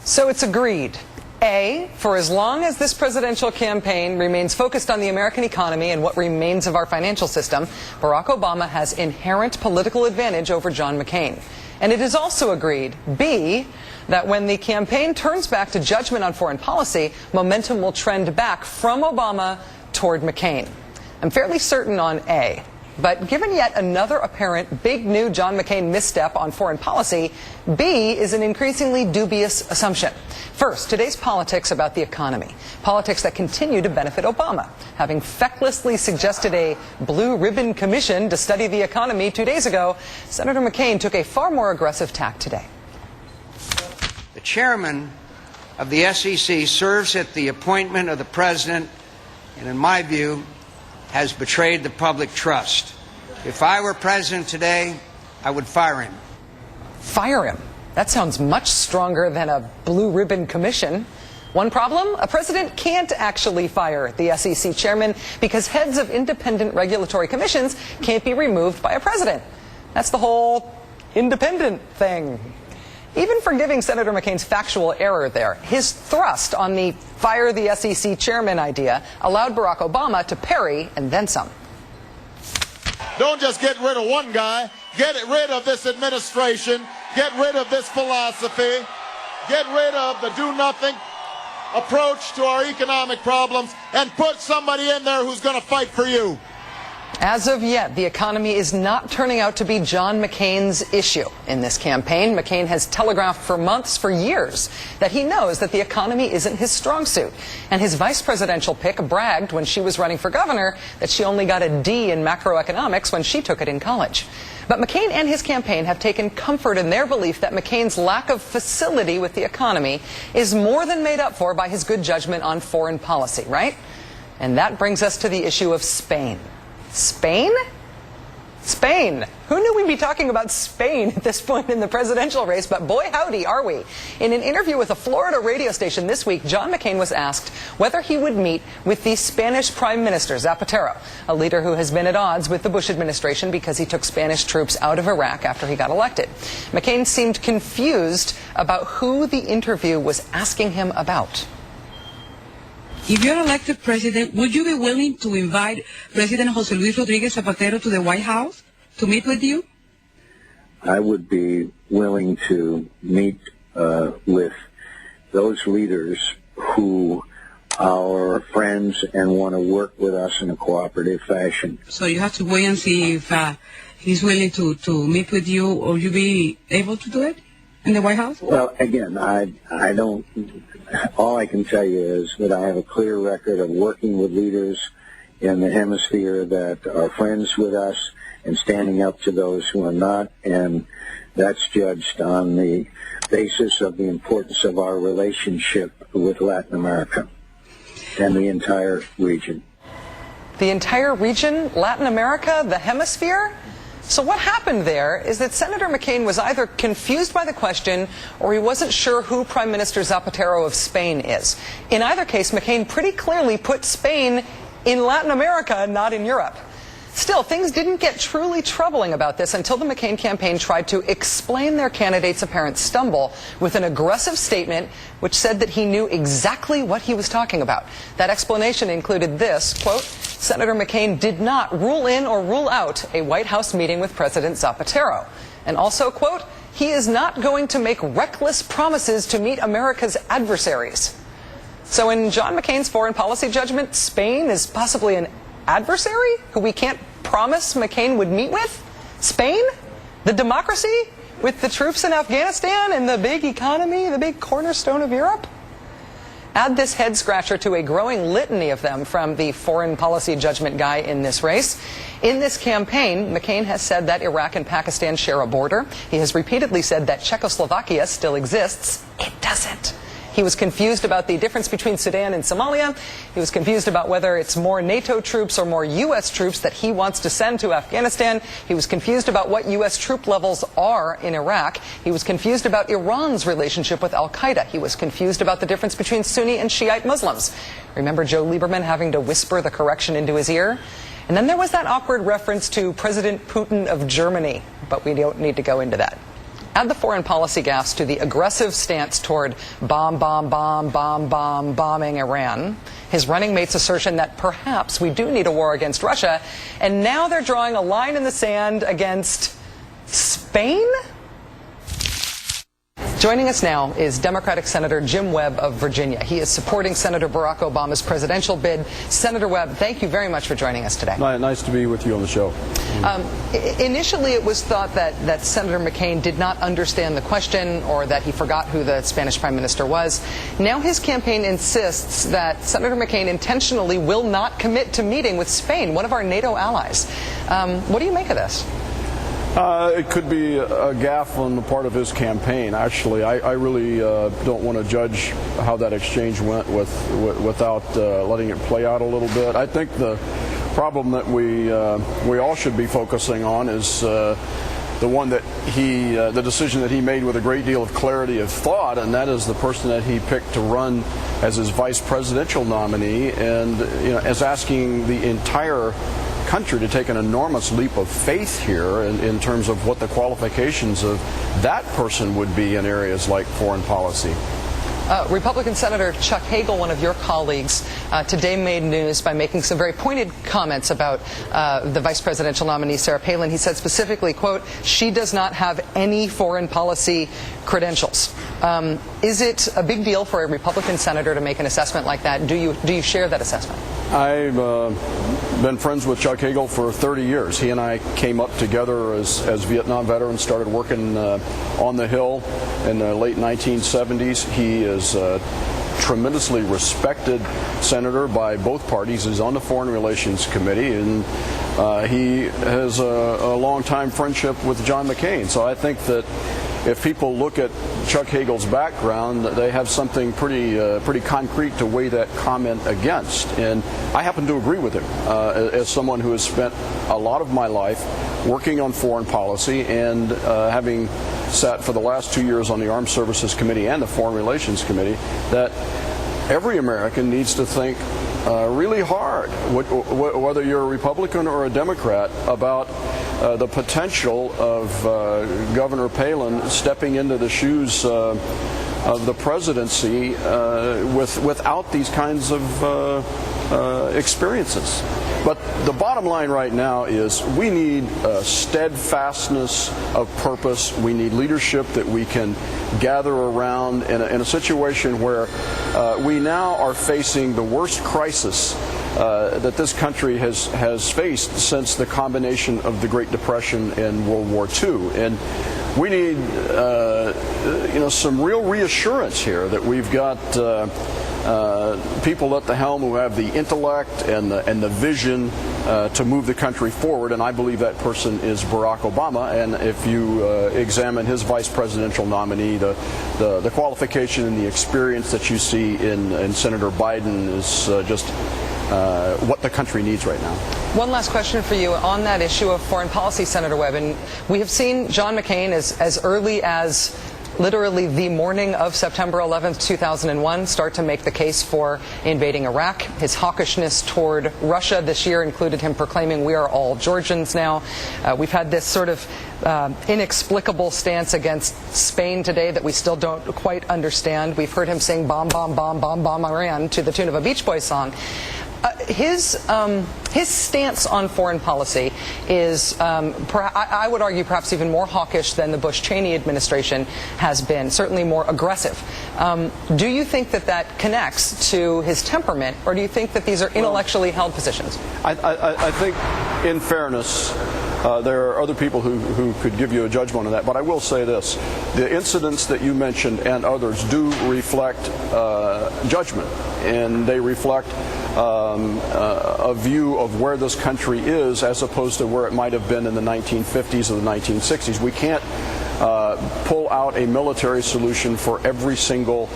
So it's agreed. A, for as long as this presidential campaign remains focused on the American economy and what remains of our financial system, Barack Obama has inherent political advantage over John McCain. And it is also agreed, B, that when the campaign turns back to judgment on foreign policy, momentum will trend back from Obama toward McCain. I'm fairly certain on A. But given yet another apparent big new John McCain misstep on foreign policy, B is an increasingly dubious assumption. First, today's politics about the economy. Politics that continue to benefit Obama. Having fecklessly suggested a blue ribbon commission to study the economy 2 days ago, Senator McCain took a far more aggressive tack today. The chairman of the SEC serves at the appointment of the president and, in my view, has betrayed the public trust. If I were president today, I would fire him. Fire him? That sounds much stronger than a blue ribbon commission. One problem? A president can't actually fire the SEC chairman because heads of independent regulatory commissions can't be removed by a president. That's the whole independent thing. Even forgiving Senator McCain's factual error there, his thrust on the fire the SEC chairman idea allowed Barack Obama to parry and then some. Don't just get rid of one guy. Get rid of this administration. Get rid of this philosophy. Get rid of the do-nothing approach to our economic problems and put somebody in there who's going to fight for you. As of yet, the economy is not turning out to be John McCain's issue in this campaign. McCain has telegraphed for months, for years, that he knows that the economy isn't his strong suit. And his vice presidential pick bragged when she was running for governor that she only got a D in macroeconomics when she took it in college. But McCain and his campaign have taken comfort in their belief that McCain's lack of facility with the economy is more than made up for by his good judgment on foreign policy, right? And that brings us to the issue of Spain. Spain? Spain. Who knew we'd be talking about Spain at this point in the presidential race? But boy, howdy, are we. In an interview with a Florida radio station this week, John McCain was asked whether he would meet with the Spanish Prime Minister, Zapatero, a leader who has been at odds with the Bush administration because he took Spanish troops out of Iraq after he got elected. McCain seemed confused about who the interview was asking him about. If you're elected president, would you be willing to invite President José Luis Rodríguez Zapatero to the White House to meet with you? I would be willing to meet with those leaders who are friends and want to work with us in a cooperative fashion. So you have to wait and see if he's willing to meet with you, or you be able to do it in the White House? Well, again, I don't. All I can tell you is that I have a clear record of working with leaders in the hemisphere that are friends with us and standing up to those who are not, and that's judged on the basis of the importance of our relationship with Latin America and the entire region. The entire region? Latin America? The hemisphere? So what happened there is that Senator McCain was either confused by the question or he wasn't sure who Prime Minister Zapatero of Spain is. In either case, McCain pretty clearly put Spain in Latin America, not in Europe. Still, things didn't get truly troubling about this until the McCain campaign tried to explain their candidate's apparent stumble with an aggressive statement which said that he knew exactly what he was talking about. That explanation included this, quote, Senator McCain did not rule in or rule out a White House meeting with President Zapatero. And also, quote, he is not going to make reckless promises to meet America's adversaries. So in John McCain's foreign policy judgment, Spain is possibly an adversary who we can't promise McCain would meet with? Spain? The democracy? With the troops in Afghanistan and the big economy, the big cornerstone of Europe? Add this head-scratcher to a growing litany of them from the foreign policy judgment guy in this race. In this campaign, McCain has said that Iraq and Pakistan share a border. He has repeatedly said that Czechoslovakia still exists. It doesn't. He was confused about the difference between Sudan and Somalia. He was confused about whether it's more NATO troops or more U.S. troops that he wants to send to Afghanistan. He was confused about what U.S. troop levels are in Iraq. He was confused about Iran's relationship with al-Qaeda. He was confused about the difference between Sunni and Shiite Muslims. Remember Joe Lieberman having to whisper the correction into his ear? And then there was that awkward reference to President Putin of Germany, but we don't need to go into that. Add the foreign policy gaffes to the aggressive stance toward bombing Iran, his running mate's assertion that perhaps we do need a war against Russia, and now they're drawing a line in the sand against Spain? Joining us now is Democratic Senator Jim Webb of Virginia. He is supporting Senator Barack Obama's presidential bid. Senator Webb, thank you very much for joining us today. Nice to be with you on the show. Initially, it was thought that Senator McCain did not understand the question or that he forgot who the Spanish Prime Minister was. Now his campaign insists that Senator McCain intentionally will not commit to meeting with Spain, one of our NATO allies. What do you make of this? It could be a gaffe on the part of his campaign. Actually, I really don't want to judge how that exchange went without letting it play out a little bit. I think the problem that we all should be focusing on is the one that the decision that he made with a great deal of clarity of thought, and that is the person that he picked to run as his vice presidential nominee, and as asking the entire country to take an enormous leap of faith here in terms of what the qualifications of that person would be in areas like foreign policy. Republican Senator Chuck Hagel, one of your colleagues, today made news by making some very pointed comments about the vice presidential nominee, Sarah Palin. He said specifically, quote, "She does not have any foreign policy credentials." Is it a big deal for a Republican senator to make an assessment like that? Do you share that assessment? I've been friends with Chuck Hagel for 30 years. He and I came up together as Vietnam veterans, started working on the Hill in the late 1970s. He is a tremendously respected senator by both parties. He's on the Foreign Relations Committee, and he has a long-time friendship with John McCain. So I think that if people look at Chuck Hagel's background, they have something pretty concrete to weigh that comment against. And I happen to agree with him as someone who has spent a lot of my life working on foreign policy and having sat for the last 2 years on the Armed Services Committee and the Foreign Relations Committee, that every American needs to think really hard, whether you're a Republican or a Democrat, about the potential of Governor Palin stepping into the shoes of the presidency without these kinds of experiences. But the bottom line right now is we need steadfastness of purpose. We need leadership that we can gather around in a situation where we now are facing the worst crisis that this country has faced since the combination of the Great Depression and World War II. And we need some real reassurance here that we've got people at the helm who have the intellect and the vision to move the country forward, and I believe that person is Barack Obama. And if you examine his vice presidential nominee, the qualification and the experience that you see in Senator Biden is just what the country needs right now. One last question for you on that issue of foreign policy, Senator Webb. And we have seen John McCain as early as literally the morning of September 11th, 2001, start to make the case for invading Iraq. His hawkishness toward Russia this year included him proclaiming we are all Georgians now. We've had this sort of inexplicable stance against Spain today that we still don't quite understand. We've heard him sing bomb Iran to the tune of a Beach Boys song. His stance on foreign policy is, I would argue, perhaps even more hawkish than the Bush-Cheney administration has been, certainly more aggressive. Do you think that connects to his temperament, or do you think that these are intellectually held positions? I think, in fairness, there are other people who could give you a judgment on that, but I will say this. The incidents that you mentioned and others do reflect judgment, and they reflect a view of where this country is as opposed to where it might have been in the 1950s or the 1960s. We can't pull out a military solution for every single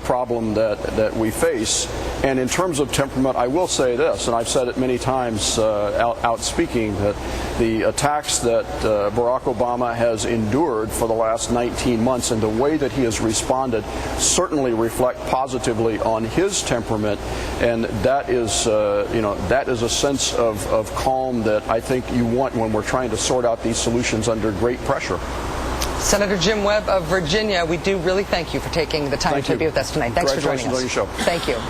problem that we face. And in terms of temperament, I will say this, and I've said it many times out speaking, that the attacks that Barack Obama has endured for the last 19 months and the way that he has responded certainly reflect positively on his temperament, and that is a sense of calm that I think you want when we're trying to sort out these solutions under great pressure. Senator Jim Webb of Virginia, we do really thank you for taking the time Thank to you. be with us tonight. Thanks for joining us. Congratulations on your show. Thank you.